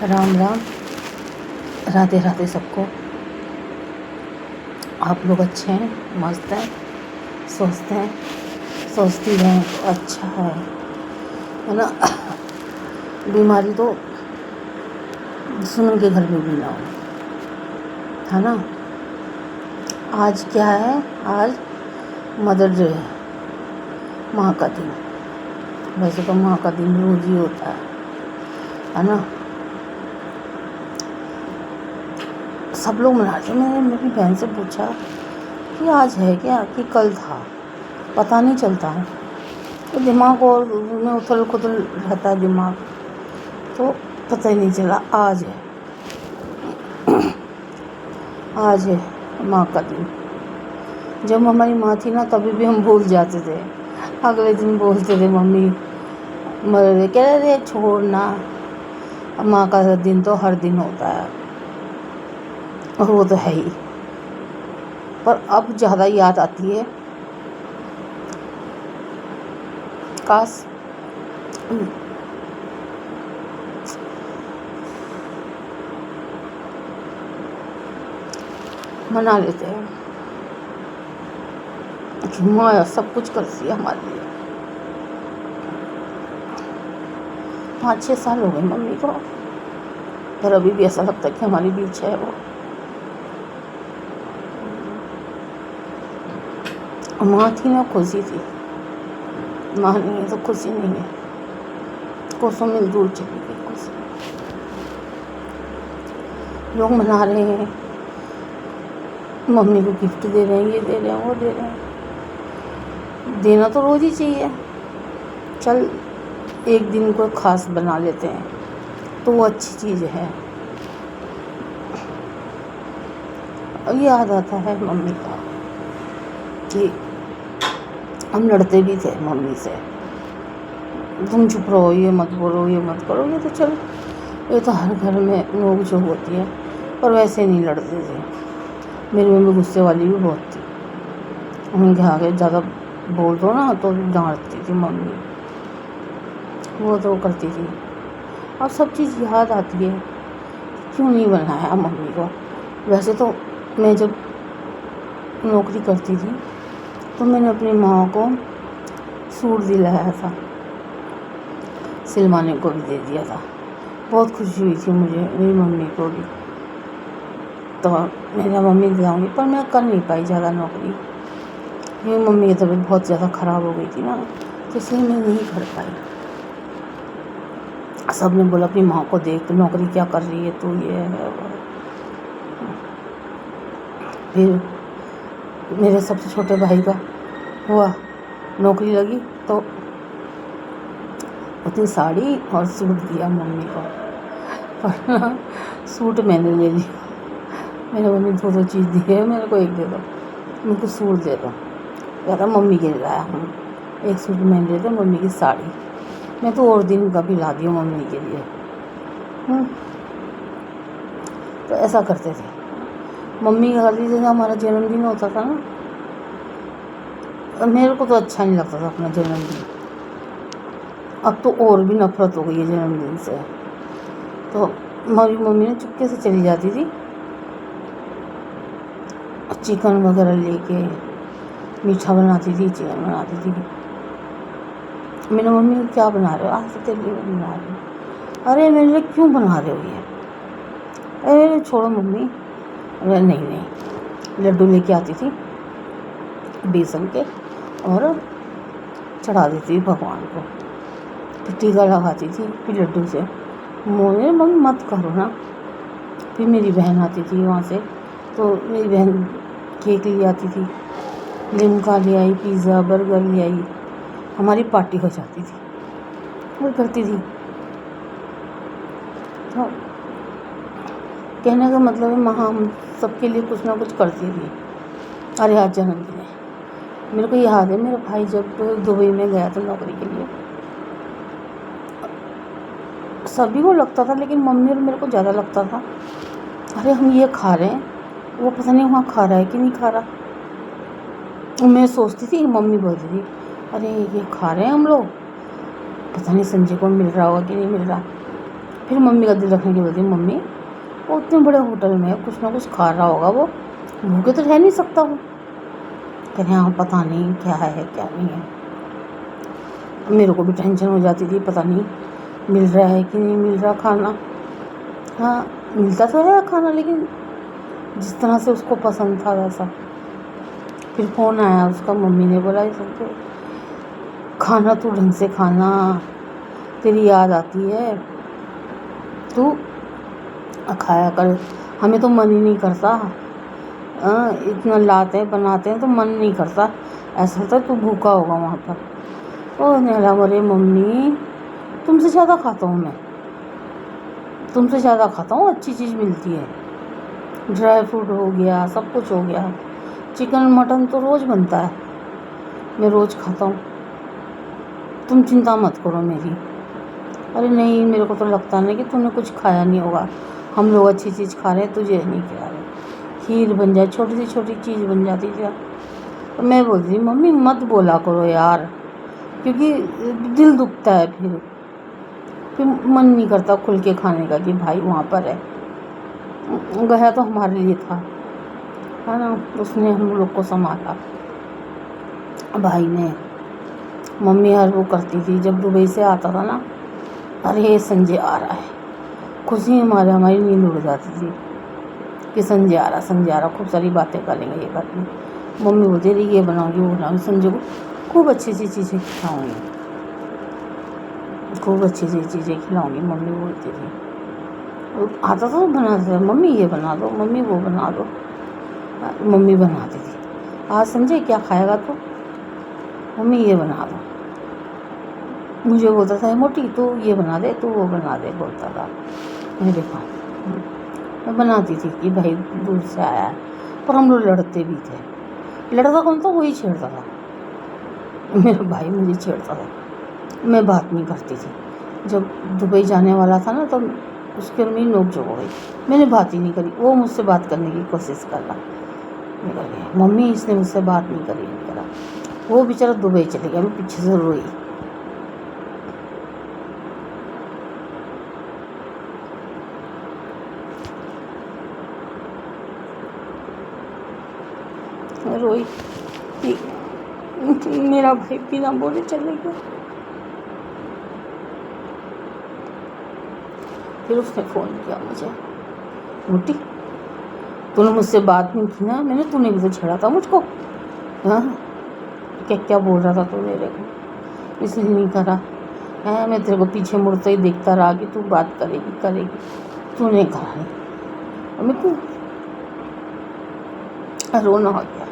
राम राम, राधे राधे सबको। आप लोग अच्छे हैं, मस्त हैं, स्वस्थ हैं, सोचती रहें तो अच्छा है ना। बीमारी तो दुश्मन के घर में भी ना हो, है ना। आज क्या है? आज मदर डे है, माँ का दिन। वैसे तो माँ का दिन रोज ही होता है ना। सब लोग मनाते। मैंने मेरी बहन से पूछा कि आज है क्या कि कल था, पता नहीं चलता है। तो दिमाग और में उथल पुथल रहता है दिमाग, तो पता ही नहीं चला। आज है माँ का दिन। जब हमारी माँ थी ना, तभी भी हम भूल जाते थे। अगले दिन बोलते थे मम्मी मर गए, कह रहे छोड़ना, माँ का दिन तो हर दिन होता है, और वो तो है ही। पर अब ज़्यादा याद आती है। काश मना लेते हैं कि माँ सब कुछ करती है हमारे लिए। 5-6 साल हो गए मम्मी को, पर अभी भी ऐसा लगता है कि हमारे बीच है वो। माँ थी ना, खुशी थी। माँ नहीं है तो खुशी नहीं है। कोसों मील दूर चली गई खुशी। लोग मना रहे हैं, मम्मी को गिफ्ट दे रहे हैं, ये दे रहे हैं, वो दे रहे हैं। देना तो रोज ही चाहिए। चल एक दिन को खास बना लेते हैं तो वो अच्छी चीज़ है। याद आता है मम्मी का कि हम लड़ते भी थे मम्मी से, तुम चुप रहो, ये मत बोलो, ये मत करो। ये तो चल, ये तो हर घर में नोक झोंक होती है, पर वैसे नहीं लड़ते थे। मेरी मम्मी गुस्से वाली भी बहुत थी। उनके आगे ज़्यादा बोल दो ना तो डांटती थी मम्मी, वो तो करती थी। अब सब चीज़ याद आती है, क्यों नहीं बनाया मम्मी को। वैसे तो मैं जब नौकरी करती थी तो मैंने अपनी माँ को सूट दिलाया था, सिलवाने को भी दे दिया था। बहुत खुशी हुई थी मुझे, मेरी मम्मी को भी। तो मेरा मम्मी दिलाऊंगी, पर मैं कर नहीं पाई ज़्यादा नौकरी। मेरी मम्मी की तबीयत बहुत ज़्यादा ख़राब हो गई थी ना, तो इसलिए मैं नहीं कर पाई। सब ने बोला अपनी माँ को देख, नौकरी क्या कर रही है तू, ये है वो है। फिर मेरे सबसे छोटे भाई का हुआ, नौकरी लगी, तो उतनी साड़ी और सूट दिया मम्मी को। पर सूट मैंने ले लिया। मेरी मम्मी 2-2 चीज़ दी है, मेरे को एक दे दो, मेरे को सूट दे दो। कहता मम्मी के लिए लाया हूँ, एक सूट मैंने ले दो, मम्मी की साड़ी मैं तो और दिन का भी ला दी हूँ मम्मी के लिए। तो ऐसा करते थे मम्मी का। जैसे हमारा जन्मदिन होता था ना, मेरे को तो अच्छा नहीं लगता था अपना जन्मदिन। अब तो और भी नफरत हो गई है जन्मदिन से। तो हमारी मम्मी ने चुपके से चली जाती थी, चिकन वगैरह लेके, मीठा बनाती थी, चिकन बनाती थी। मेरी मम्मी क्या बना रहे हो? आज तो तेरे लिए बना रही हूँ। अरे मेरे लिए क्यों बना रहे हो ये? अरे छोड़ो मम्मी। अरे नहीं, लड्डू लेके आती थी बेसन के, और चढ़ा देती थी भगवान को। फिर टीका लगाती थी, फिर लड्डू से मोने मम्मी मत करो ना। फिर मेरी बहन आती थी वहाँ से, तो मेरी बहन केक ले आती थी, लिम्का ले आई, पिज़्ज़ा बर्गर ले आई। हमारी पार्टी हो जाती थी, वो करती थी। तो कहने का मतलब है माँ हम सबके लिए कुछ ना कुछ करती थी। अरे आज जन्मदिन है, मेरे को याद है मेरा भाई जब दुबई में गया था नौकरी के लिए, सभी को लगता था लेकिन मम्मी और मेरे को ज़्यादा लगता था। अरे हम ये खा रहे हैं, वो पता नहीं वहाँ खा रहा है कि नहीं खा रहा। मैं सोचती थी, मम्मी बोलती थी अरे ये खा रहे हैं हम लोग, पता नहीं संजय को मिल रहा होगा कि नहीं मिल रहा। پھر ممی کا دل رکھنے کی بولتی ممی وہ اتنے بڑے ہوٹل میں کچھ نہ کچھ کھا رہا ہوگا، وہ بھوکے تو رہ نہیں سکتا وہ. کہ ہاں پتہ نہیں کیا ہے کیا نہیں ہے. میرے کو بھی ٹینشن ہو جاتی تھی، پتہ نہیں مل رہا ہے کہ نہیں مل رہا کھانا. ہاں ملتا تو ہے کھانا، لیکن جس طرح سے اس کو پسند تھا ویسا. پھر فون آیا اس کا، ممی نے بولا یہ سب کھانا تو ڈھنگ سے کھانا، تیری یاد آتی ہے، تو کھایا کر. ہمیں تو من ہی نہیں کرتا، اتنا لاتے ہیں بناتے ہیں تو من نہیں کرتا، ایسا ہوتا ہے تو بھوکا ہوگا وہاں پر. او نیلا مرے ممی تم سے زیادہ کھاتا ہوں میں، تم سے زیادہ کھاتا ہوں، اچھی چیز ملتی ہے، ڈرائی فروٹ ہو گیا، سب کچھ ہو گیا، چکن مٹن تو روز بنتا ہے، میں روز کھاتا ہوں، تم چنتا مت کرو میری. ارے نہیں میرے کو تو لگتا نہیں کہ تم نے کچھ کھایا نہیں ہوگا، ہم لوگ اچھی چیز کھا رہے ہیں تجھے نہیں کھلا رہے. کھیر بن جائے، چھوٹی سی چھوٹی چیز بن جاتی تھی. تو میں بولتی تھی ممی مت بولا کرو یار، کیونکہ دل دکھتا ہے، پھر من نہیں کرتا کھل کے کھانے کا کہ بھائی وہاں پر ہے. گیا تو ہمارے لیے تھا، ہے نا، اس نے ہم لوگ کو سنبھالا بھائی نے. ممی ہر وہ کرتی تھی جب دبئی سے آتا تھا نا، ارے سنجے آ رہا ہے، خوشی ہماری نیند اڑ جاتی تھی کہ سنجے آ رہا، خوب ساری باتیں کریں گے، یہ کریں گے. ممی بولتی رہی یہ بناؤں گی وہ بناؤں گی، سنجے کو خوب اچھی سی چیزیں کھلاؤں گی، خوب اچھی سی چیزیں کھلاؤں گی. ممی بولتی تھی، آتا تھا بناتا تھا، ممی یہ بنا دو، ممی وہ بنا دو. ممی بناتی تھی. آج سنجے کیا کھائے گا تو، ممی یہ بنا دو. مجھے بولتا تھا موٹی تو یہ بنا دے، تو وہ بنا دے، بولتا تھا. میں دیکھا میں بناتی تھی کہ بھائی دور سے آیا ہے، پر ہم لوگ لڑتے بھی تھے. لڑتا کون تھا، وہی چھیڑتا تھا، میرا بھائی مجھے چھیڑتا تھا، میں بات نہیں کرتی تھی. جب دبئی جانے والا تھا نا، تب اس کے میری نوک جھوک ہو گئی، میں نے بات ہی نہیں کری. وہ مجھ سے بات کرنے کی کوشش کر رہا، نکل گیا. ممی اس نے مجھ سے بات نہیں کری، نہیں کرا. وہ بیچارہ دبئی چلے گیا، میں پیچھے سے روئی. روئی کہ میرا بھائی بنا بولے چلے گیا. پھر اس نے فون کیا مجھے، موٹی تو نے مجھ سے بات نہیں کی نا. میں نے، تو نے بھی تو چھیڑا تھا مجھ کو، ہاں کیا بول رہا تھا تو میرے کو، اس لیے نہیں کرا. میں تیرے کو پیچھے مڑتے ہی دیکھتا رہا کہ تو بات کرے گی، تو نے کہا نہیں. اور میرے کو رونا ہو گیا.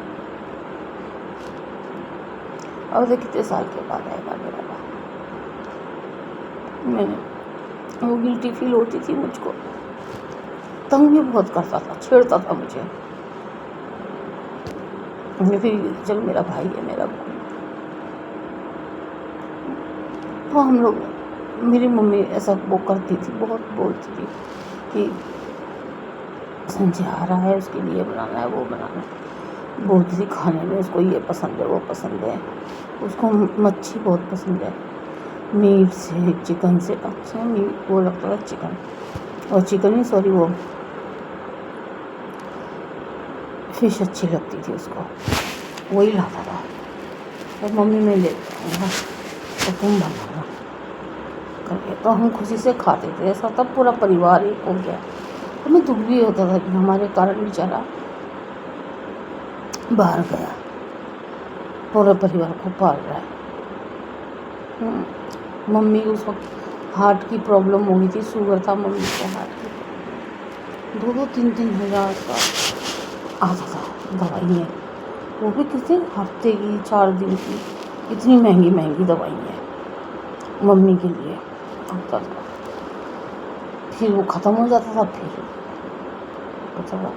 اور کتنے سال کے بعد آئے گا میرا بھائی. میں نے وہ گلٹی فیل ہوتی تھی مجھ کو، تنگ بھی بہت کرتا تھا، چھیڑتا تھا مجھے. پھر چل میرا بھائی ہے، میرا بھائی. تو ہم لوگ، میری ممی ایسا وہ کرتی تھی، بہت بولتی تھی کہ سنجے آ رہا ہے، اس کے لیے بنانا ہے، وہ بنانا ہے. بولتی تھی کھانے میں اس کو یہ پسند ہے، وہ پسند ہے، اس کو مچھی بہت پسند ہے، میٹ سے، چکن سے. اچھا وہ لگتا تھا چکن، اور چکن ہی سوری وہ فش اچھی لگتی تھی اس کو، وہی لاتا تھا. اور ممی میں لے جاؤں گا تو تم بنانا کر کے. تو ہم خوشی سے کھاتے تھے. ایسا تب پورا پریوار ایک ہو گیا. ہمیں دکھ بھی ہوتا تھا کہ ہمارے کارن بیچارہ باہر گیا، پورے پریوار کو پال رہا ہے. ممی اس وقت ہارٹ کی پرابلم ہو گئی تھی، شوگر تھا ممی کو، ہارٹ کی 2-3 ہزار کا آتا تھا دوائیاں. وہ بھی کسی ہفتے کی، 4 دن کی، اتنی مہنگی مہنگی دوائیاں ممی کے لیے آتا تھا. پھر وہ ختم ہو جاتا تھا. پھر پتا تھا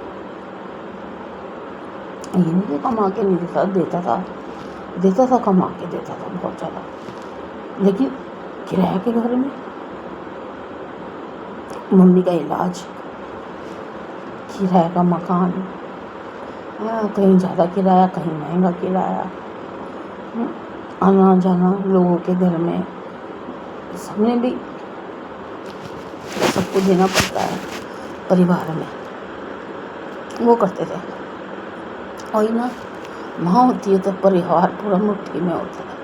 یہ نہیں کہ کما کے نہیں دیتا تھا کما کے دیتا تھا بہت زیادہ. لیکن کرایہ کے گھر میں ممی کا علاج، کرایہ کا مکان، کہیں زیادہ کرایہ، کہیں مہنگا کرایہ، آنا جانا لوگوں کے گھر میں. سب نے بھی سب کو دینا پڑتا ہے परिवार में, वो करते थे. और ना माँ होती है तो परिवार पूरा मुट्ठी में होता है.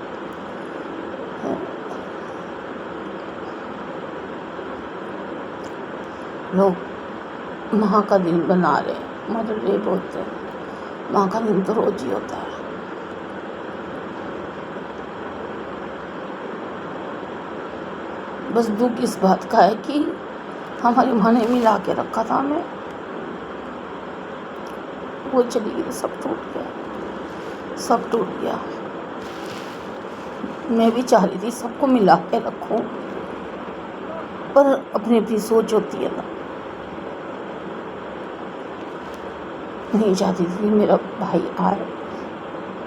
लोग माँ का दिन बना रहे, मदर डे बोलते हैं. माँ का दिन तो रोज ही होता है. बस दुख इस बात का है कि हमारी माँ ने मिला के रखा था हमें, वो चली गई तो सब टूट गया, सब टूट गया. मैं भी चाह रही थी सबको मिला के रखूं, पर अपनी अपनी सोच होती है ना. नहीं चाहती थी मेरा भाई आए,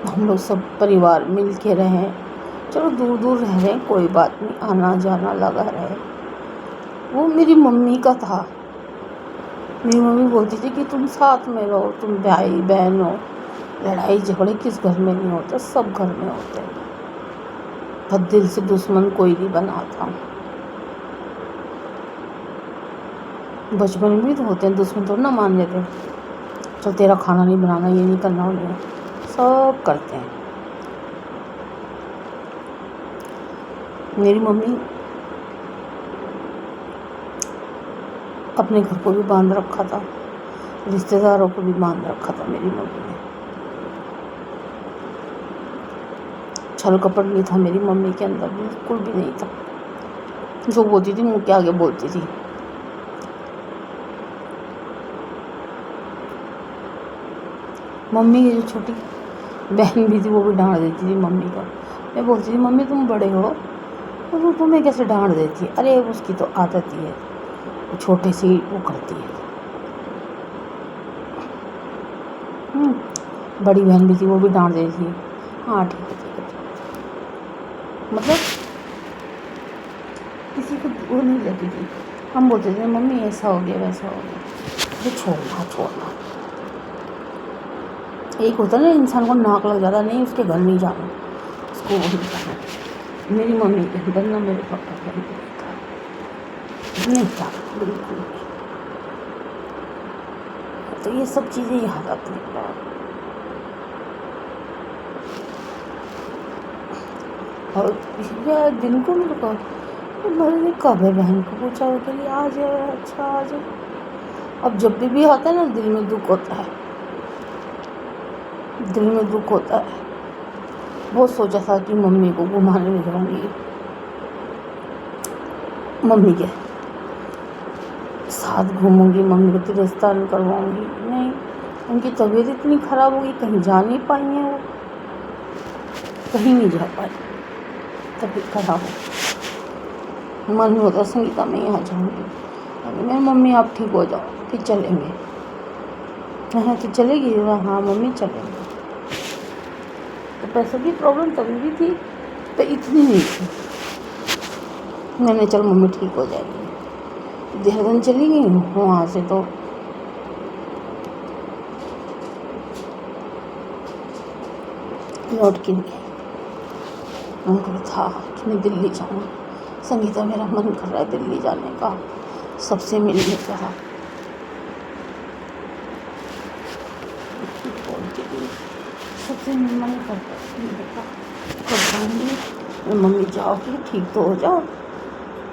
हम लोग सब परिवार मिल के रहें. चलो दूर दूर रह रहे हैं, कोई बात नहीं, आना जाना लगा रहे. वो मेरी मम्मी का था. मेरी मम्मी बोलती थी कि तुम साथ में रहो, तुम भाई बहन हो, लड़ाई झगड़े किस घर में नहीं होते, सब घर में होते हैं. पर दिल से दुश्मन कोई नहीं बना था. बचपन में भी तो होते हैं दुश्मन, थोड़ा ना मान लेते. चल तेरा खाना नहीं बनाना, ये नहीं करना, उन्हें सब करते हैं. मेरी मम्मी अपने घर को भी बांध रखा था, रिश्तेदारों को भी बांध रखा था मेरी मम्मी ने. छल कपट नहीं था मेरी मम्मी के अंदर, बिल्कुल भी नहीं था. जो बोलती थी मुँह के आगे बोलती थी. मम्मी की जो छोटी बहन भी थी वो भी डांट देती थी मम्मी को. मैं बोलती थी मम्मी तुम बड़े हो तो तुम्हें कैसे डांट देती है. अरे उसकी तो आदत ही है, छोटे से ही वो करती है. बड़ी बहन भी थी वो भी डांट देती थी. हाँ ठीक है ठीक है ठीक है. मतलब किसी को वो नहीं लगी थी. हम बोलते थे मम्मी ऐसा हो गया वैसा हो गया, तो छोड़ना छोड़ना. एक होता है ना इंसान को नाक लग जाता, नहीं उसके घर नहीं जाना, उसको वो नहीं जाना. मेरी मम्मी के अंदर ना मेरे पापा के अंदर नहीं था बिल्कुल भी. तो ये सब चीज़ें याद आती हैं. और यार दिन को मेरे को मैंने कब है बहन को पूछा कि आ जाए, अच्छा आ जाए. अब जब भी आता है ना दिल में दुख होता है, दिल में दुख होता है. बहुत सोचा था कि मम्मी को घुमाने ले जाऊंगी, मम्मी के साथ घूमूंगी, मम्मी को तिरस्तान करवाऊंगी. नहीं, उनकी तबीयत इतनी ख़राब होगी, कहीं जा नहीं पाई हैं वो, कहीं नहीं जा पाई, तबीयत खराब हो. मन होता संगीता मैं यहाँ जाऊँगी. मैं मम्मी आप ठीक हो जाओ फिर चलेंगे. हाँ तो चलेगी, हाँ मम्मी चलेंगे. तो पैसों की प्रॉब्लम तभी भी थी, तो इतनी नहीं थी. मैंने चल मम्मी ठीक हो जाएगी. देहरादून चली गई हूँ, वहाँ से तो लौट के नहीं. उनको था कि मैं दिल्ली जाऊँ. संगीता मेरा मन कर रहा है दिल्ली जाने का, सबसे मिलने का. सबसे मन करता है मिलने का. कब जाऊँगी मम्मी, जाओगी ठीक तो हो जाओ.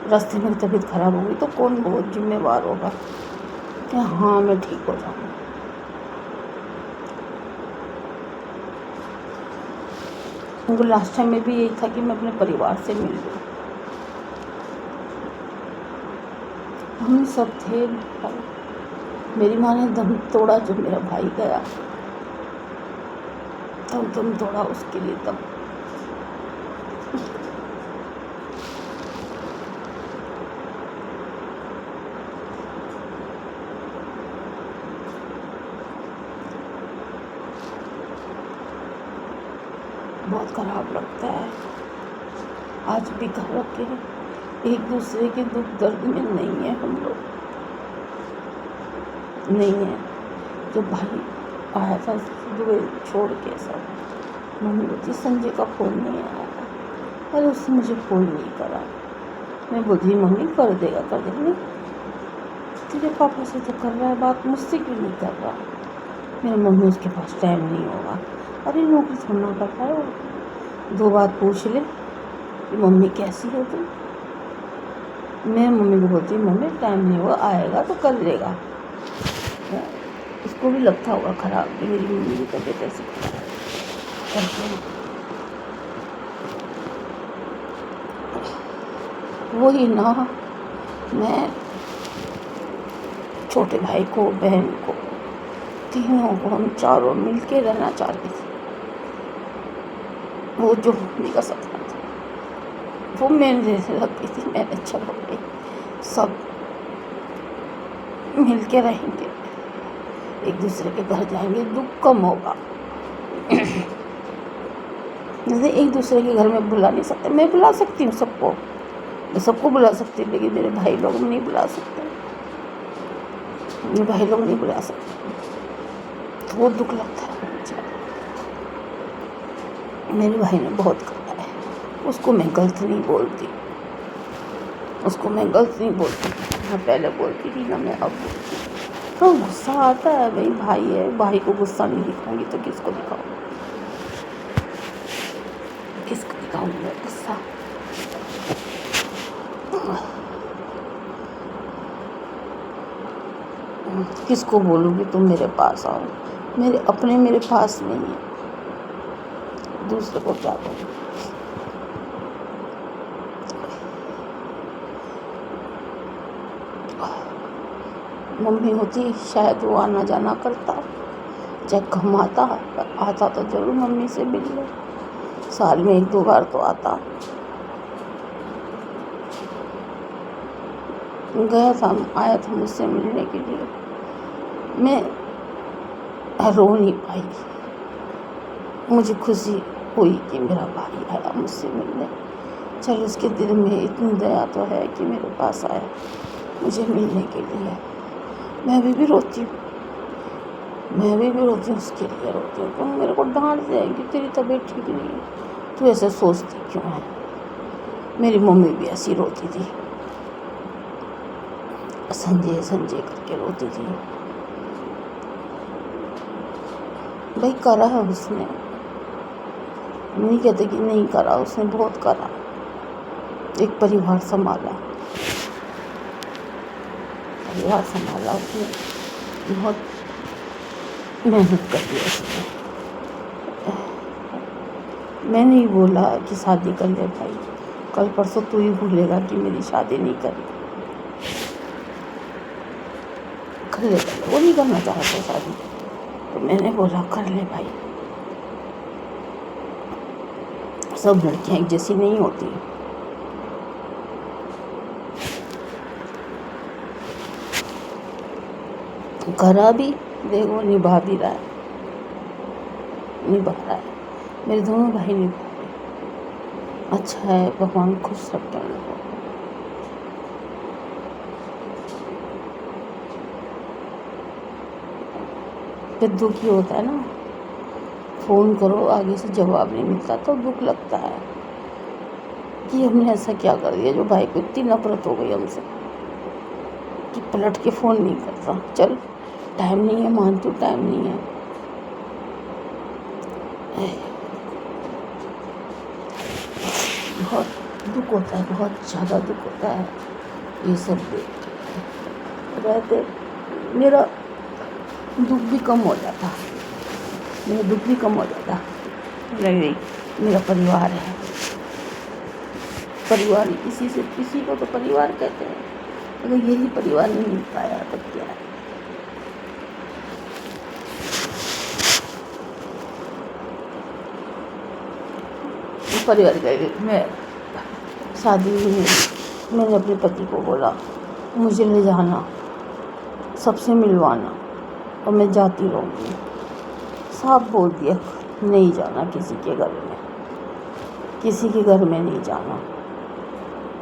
रास्ते में तबीयत ख़राब होगी तो कौन बहुत जिम्मेवार होगा कि हाँ मैं ठीक हो जाऊँ. उनको लास्ट टाइम में भी यही था कि मैं अपने परिवार से मिल लूँ. हम सब थे. मेरी माँ ने दम तोड़ा जब मेरा भाई गया, तब दम तोड़ा उसके लिए. तब बहुत ख़राब लगता है. आज भी घर रखे एक दूसरे के दुख दर्द में नहीं है हम लोग, नहीं है. जब भाई आया था दुबई छोड़ के सब, मम्मी बोलती संजय का फ़ोन नहीं आया था. अरे उसने मुझे फ़ोन नहीं करा. मैं बोलती मम्मी कर देगा नहीं, तेरे पापा से तो कर रहा है बात, मुझसे क्यों नहीं कर रहा? मेरी मम्मी उसके पास टाइम नहीं होगा। अरे नौकरी थोड़ा ना कर रहा है वो, 2 बात पूछ ले कि मम्मी कैसी हो तुम। मैं मम्मी को बोलती हूँ मम्मी टाइम नहीं होगा, आएगा तो कर लेगा। उसको भी लगता होगा ख़राब कि मेरी मम्मी की तबीयत ऐसी खराब है। वही ना, मैं छोटे भाई को, बहन को, तीनों को, हम चारों मिल के रहना चाहते थे। वो जो मम्मी का सपना था वो मेरे लगती थी, मैंने चलो भाई सब मिल के रहेंगे, एक दूसरे के घर जाएंगे, दुख कम होगा। जैसे एक दूसरे के घर में बुला नहीं सकते, मैं बुला सकती हूँ सबको, मैं सबको बुला सकती हूँ, लेकिन मेरे भाई लोग नहीं बुला सकते, मेरे भाई लोग नहीं बुला सकते, तो वो दुख लगता है मुझे। मेरे भाई ने बहुत कहा है, उसको मैं गलत नहीं बोलती, उसको मैं गलत नहीं बोलती, ना पहले बोलती थी ना मैं अब बोलती। तो गुस्सा आता है, भाई भाई है, भाई को गुस्सा नहीं दिखाऊंगी तो किसको दिखाऊंगी, किसको दिखाऊंगी मैं गुस्सा? किसको बोलूँगी तुम मेरे पास आओ? मेरे अपने मेरे पास नहीं है, दूसरे को क्या बोलूँ? मम्मी होती शायद वो आना जाना करता, चाहे कम आता तो ज़रूर मम्मी से मिलने, साल में 1-2 बार तो आता। गया था, आया था मुझसे मिलने के लिए, मैं रो नहीं पाई, मुझे खुशी हुई कि मेरा भाई आया मुझसे मिलने। चल उसके दिल में इतनी दया तो है कि मेरे पास आया मुझे मिलने के लिए। मैं भी रोती हूँ, मैं भी रोती हूँ, उसके लिए रोती हूँ। तुम मेरे को डांट देगी, तेरी तबीयत ठीक नहीं है, तू ऐसे सोचती क्यों है? मेरी मम्मी भी ऐसी रोती थी, संजय संजय करके रोती थी। भाई करा है उसने, नहीं कहते कि नहीं करा, उसने बहुत करा, एक परिवार संभाला उसने, बहुत मेहनत कर दी उसने। मैं नहीं बोला कि शादी कर ले भाई, कल परसों तू ही भूलेगा कि मेरी शादी नहीं करी, कर ले, वो नहीं करना चाहता शादी, तो मैंने बोला कर ले भाई। सब लड़कियां एक जैसी नहीं होती, करा भी, देखो निभा भी रहा है, मेरे दोनों भाई निभा रहे। अच्छा है, भगवान खुश रखे उन लोगों को। फिर दुखी होता है ना, फ़ोन करो आगे से जवाब नहीं मिलता तो दुख लगता है कि हमने ऐसा क्या कर दिया जो भाई को इतनी नफरत हो गई हमसे कि पलट के फ़ोन नहीं करता। चल टाइम नहीं है, मानती हूँ टाइम नहीं है, बहुत दुख होता है, बहुत ज़्यादा दुख होता है ये सब देख के। रहते मेरा दुख भी कम हो जाता, नहीं मेरा परिवार है, परिवार किसी को तो परिवार कहते हैं, अगर यही परिवार नहीं मिल पाया तो क्या है? परिवार का मैं शादी में मैंने अपने पति को बोला मुझे ले जाना, सबसे मिलवाना, और मैं जाती रहूँगी। साफ बोल दिया नहीं जाना किसी के घर में नहीं जाना,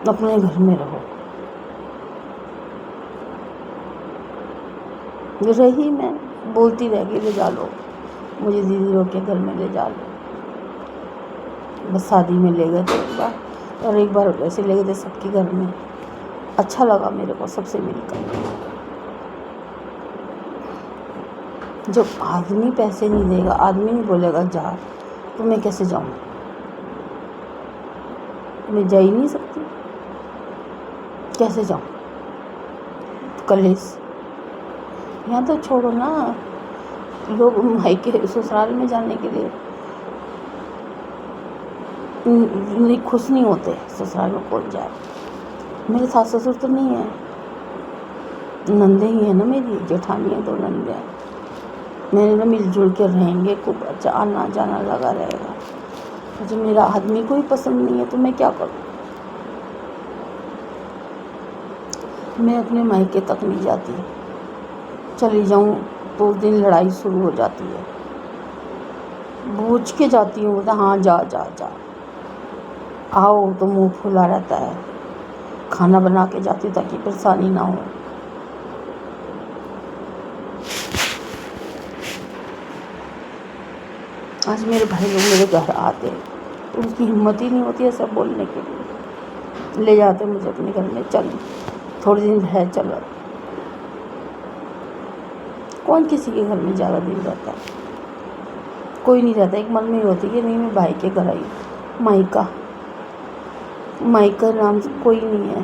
अपने घर में रहो। रही मैं बोलती रह गई ले जा लो, मुझे दीदी लोग के घर में ले जा लो। बस शादी में ले गए थे एक बार, और एक बार वैसे ले गए थे सबके घर में। अच्छा लगा मेरे को सबसे मिलकर। جب آدمی پیسے نہیں دے گا، آدمی نہیں بولے گا جا، تو میں کیسے جاؤں؟ میں جا ہی نہیں سکتی، کیسے جاؤں؟ کلیس یہاں تو چھوڑو نا، لوگ مائکے سسرال میں جانے کے لیے خوش نہیں ہوتے، سسرال میں کون جائے؟ میرے ساس سسر تو نہیں ہیں، نندیں ہی ہیں نا، میری جیٹھانی ہیں، 2 نندیں ہیں، میں نے مل جل کے رہیں گے، خوب اچھا آنا جانا لگا رہے گا۔ جب میرا آدمی کوئی پسند نہیں ہے تو میں کیا کروں؟ میں اپنے مائکے تک نہیں جاتی، چلی جاؤں تو اس دن لڑائی شروع ہو جاتی ہے، بوجھ کے جاتی ہوں، بولتا ہاں جا جا جا، آؤ تو منہ پھولا رہتا ہے، کھانا بنا کے جاتی تاکہ پریشانی نہ ہو۔ آج میرے بھائی لوگ میرے گھر آتے تو اس کی ہمت ہی نہیں ہوتی ایسا بولنے کے لیے، لے جاتے مجھے اپنے گھر میں، چل تھوڑے دن رہ، چلو۔ کون کسی کے گھر میں زیادہ دن رہتا ہے؟ کوئی نہیں رہتا، ایک من میں ہی ہوتی کہ نہیں میں بھائی کے گھر آئی، مائکا نام سے کوئی نہیں ہے،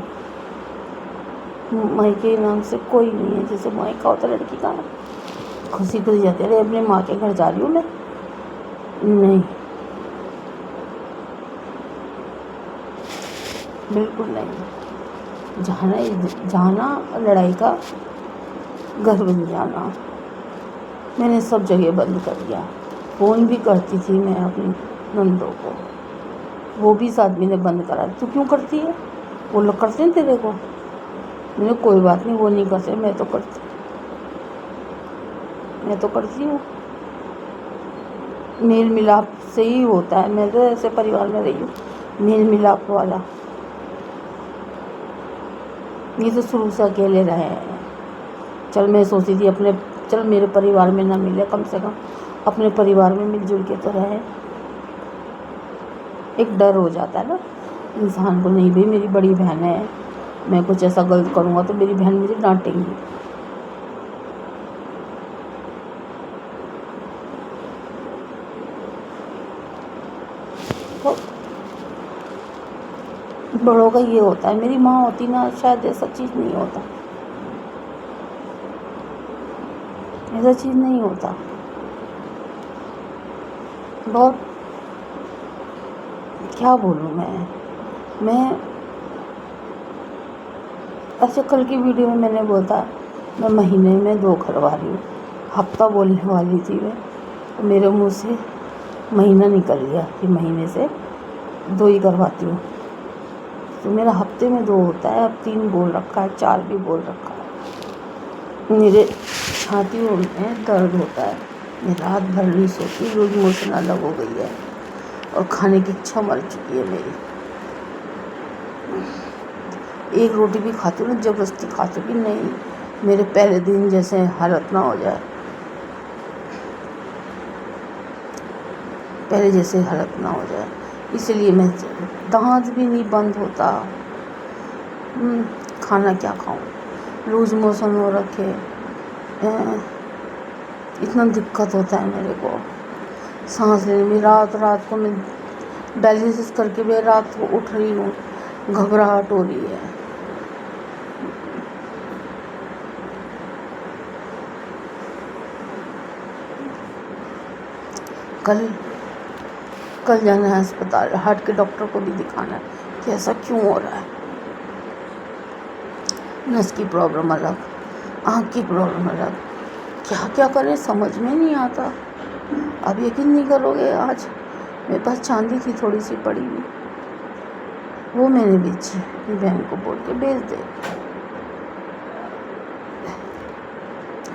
مائکے نام سے کوئی نہیں ہے، جیسے مائکا ہوتا ہے لڑکی کا، خوشی خوشی جاتی ہے، ارے اپنے ماں کے گھر جا رہی ہوں میں، نہیں، بالکل نہیں، جانا لڑائی کا گھر بن جانا۔ میں نے سب جگہ بند کر دیا، فون بھی کرتی تھی میں اپنی نندوں کو، وہ بھی اس آدمی نے بند کرا۔ تو کیوں کرتی ہے؟ وہ لوگ کرتے ہیں تیرے کو؟ میں نے کوئی بات نہیں، وہ نہیں کرتے، میں تو کرتی ہوں، میل ملاپ سے ہی ہوتا ہے، میں تو ایسے پریوار میں رہی ہوں میل ملاپ والا، یہ تو شروع سے اکیلے رہے ہیں۔ چل میں سوچتی تھی چل میرے پریوار میں نہ ملے، کم سے کم اپنے پریوار میں مل جل کے تو رہے، ایک ڈر ہو جاتا ہے نا انسان کو، نہیں بھئی میری بڑی بہن ہے، میں کچھ ایسا غلط کروں گا تو میری بہن مجھے ڈانٹیں گی۔ تو بڑوں کا یہ ہوتا ہے، میری ماں ہوتی نا شاید ایسا چیز نہیں ہوتا، بہت کیا بولوں میں ایسے کل کی ویڈیو میں نے بولا میں مہینے میں 2 کروا رہی ہوں، ہفتہ بولنے والی تھی میں، میرے منہ سے مہینہ نکل گیا کہ مہینے سے 2 ہی کرواتی ہوں، تو میرا ہفتے میں 2 ہوتا ہے، اب 3 بول رکھا ہے، 4 بھی بول رکھا ہے۔ میرے چھاتیوں میں درد ہوتا ہے، میں رات بھر نہیں سوتی، لوز موشن الگ ہو گئی ہے، اور کھانے کی اچھا مر چکی ہے میری، ایک روٹی بھی کھاتی ہوں نا زبردستی کھاتی ہوں کہ نہیں میرے پہلے دن جیسے حالت نہ ہو جائے، پہلے جیسے حالت نہ ہو جائے، اس لیے میں دانت بھی نہیں بند ہوتا، کھانا کیا کھاؤں، لوز موشن ہو رکھے، اتنا دقت ہوتا ہے میرے کو سانس لینے میں، رات کو میں ڈائلیسس کر کے میں رات کو اٹھ رہی ہوں، گھبراہٹ ہو رہی ہے۔ کل جانا ہے اسپتال، ہارٹ کے ڈاکٹر کو بھی دکھانا ہے کہ ایسا کیوں ہو رہا ہے، نس کی پرابلم الگ، آنکھ کی پرابلم الگ، کیا کیا کریں سمجھ میں نہیں آتا۔ اب یقین نہیں کرو گے، آج میرے پاس چاندی تھی تھوڑی سی پڑی ہوئی، وہ میں نے بیچی، اپنی بہن کو بول کے بیچ دے،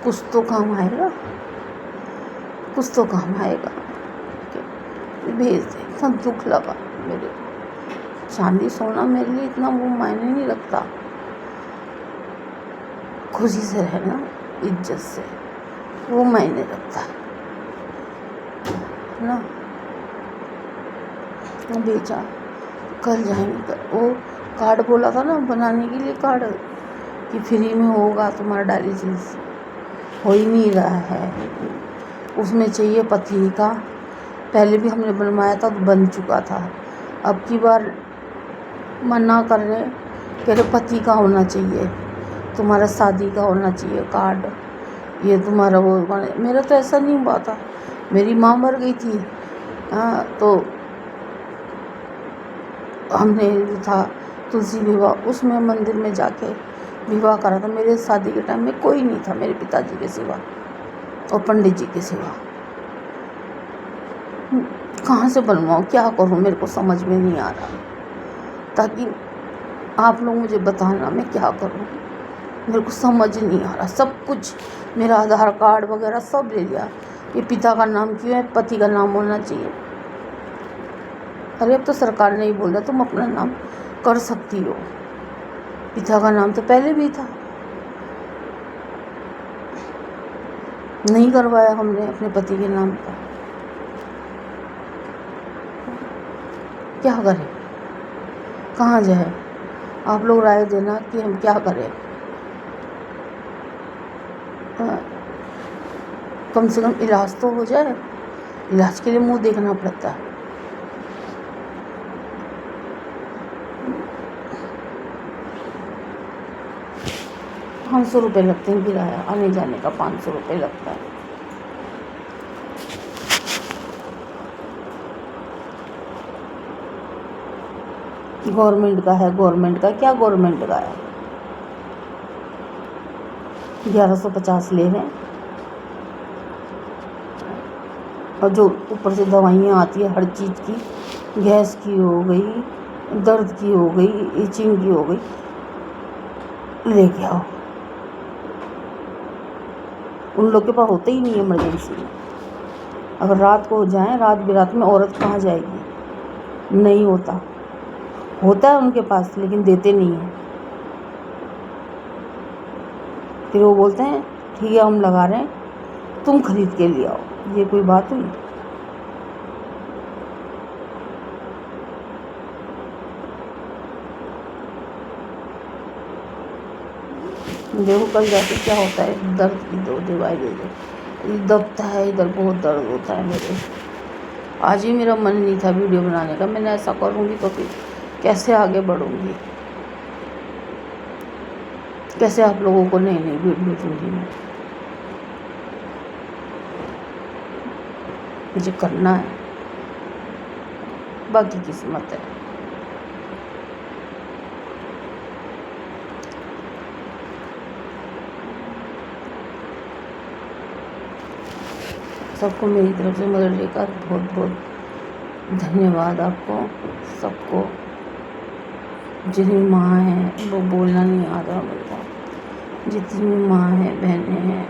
کچھ تو کام آئے گا، بھیج دے۔ اتنا دکھ لگا میرے کو، چاندی سونا میرے لیے اتنا وہ معنی نہیں رکھتا، خوشی سے رہنا، عزت سے، وہ معنی رکھتا ہے نا۔ بیچا، کل جائیں گے، وہ کارڈ بولا تھا نا بنانے کے لیے، کارڈ کہ فری میں ہوگا تمہارا ڈائلیسس، ہو ہی نہیں رہا ہے. اس میں چاہیے پتی کا. پہلے بھی ہم نے بنوایا تھا تو بن چکا تھا. اب کی بار منع کر رہے کہہ رہے پتی کا ہونا چاہیے, تمہارا شادی کا ہونا چاہیے کارڈ, یہ تمہارا وہ. میرا تو ایسا نہیں ہوا تھا. میری ماں مر گئی تھی تو ہم نے جو تھا تلسی وواہ, اس میں مندر میں جا کے وواہ کرا تھا. میرے شادی کے ٹائم میں کوئی نہیں تھا میرے پتا جی کے سوا اور پنڈت جی کے سوا. کہاں سے بنواؤں, کیا کروں, میرے کو سمجھ میں نہیں آ رہا. تاکہ آپ لوگ مجھے بتانا میں کیا کروں, میرے کو سمجھ نہیں آ رہا. سب کچھ میرا آدھار کارڈ وغیرہ سب لے لیا. یہ پتا کا نام کیوں ہے, پتی کا نام ہونا چاہیے. ارے اب تو سرکار نے ہی بولا تم اپنا نام کر سکتی ہو. پتا کا نام تو پہلے بھی تھا, نہیں کروایا ہم نے اپنے پتی کے نام کا. کیا کریں, کہاں جائے, آپ لوگ رائے دینا کہ ہم کیا کریں. کم سے کم علاج تو ہو جائے. علاج کے لیے منہ دیکھنا پڑتا ہے. 500 روپے لگتے ہیں کرایہ, آنے جانے کا 500 روپے لگتا ہے. گورنمنٹ کا ہے, گورنمنٹ کا کیا, گورنمنٹ کا ہے 1150 لے رہے ہیں. اور جو اوپر سے دوائیاں آتی ہیں ہر چیز کی, گیس کی ہو گئی, درد کی ہو گئی, ایچنگ کی ہو گئی, لے کے آؤ. ان لوگ کے پاس ہوتا ہی نہیں ہے ایمرجنسی میں. اگر رات کو جائیں, رات برات میں عورت کہاں جائے گی, نہیں ہوتا. ہوتا ہے ان کے پاس لیکن دیتے نہیں ہیں. پھر وہ بولتے ہیں ٹھیک ہے ہم لگا رہے ہیں, تم خرید کے لے آؤ. یہ کوئی بات ہوئی. دیکھو کل جا کے کیا ہوتا ہے. درد کی دو دوائی دے دو, دبتا ہے ادھر, بہت درد ہوتا ہے میرے. آج ہی میرا من نہیں تھا ویڈیو بنانے کا. میں نے ایسا کروں گی تو پھر کیسے آگے بڑھوں گی, کیسے آپ لوگوں کو نئی نئی ویڈیو دوں گی. مجھے کرنا ہے, باقی قسمت ہے. سب کو میری طرف سے مدر ڈے کا بہت بہت دھنیہ واد. آپ کو سب کو, جتنی ماں ہیں, وہ بولنا نہیں آ رہا میرے کو, جتنی ماں ہیں, بہنیں ہیں,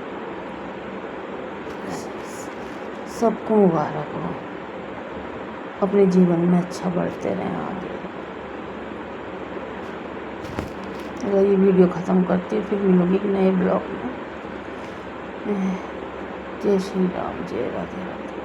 سب کو مبارک ہو. اپنے جیون میں اچھا بڑھتے رہیں آگے. اگر یہ ویڈیو ختم کرتی پھر ملوں گی ایک نئے بلاگ میں. جے شری رام, جے رادھے رادھے.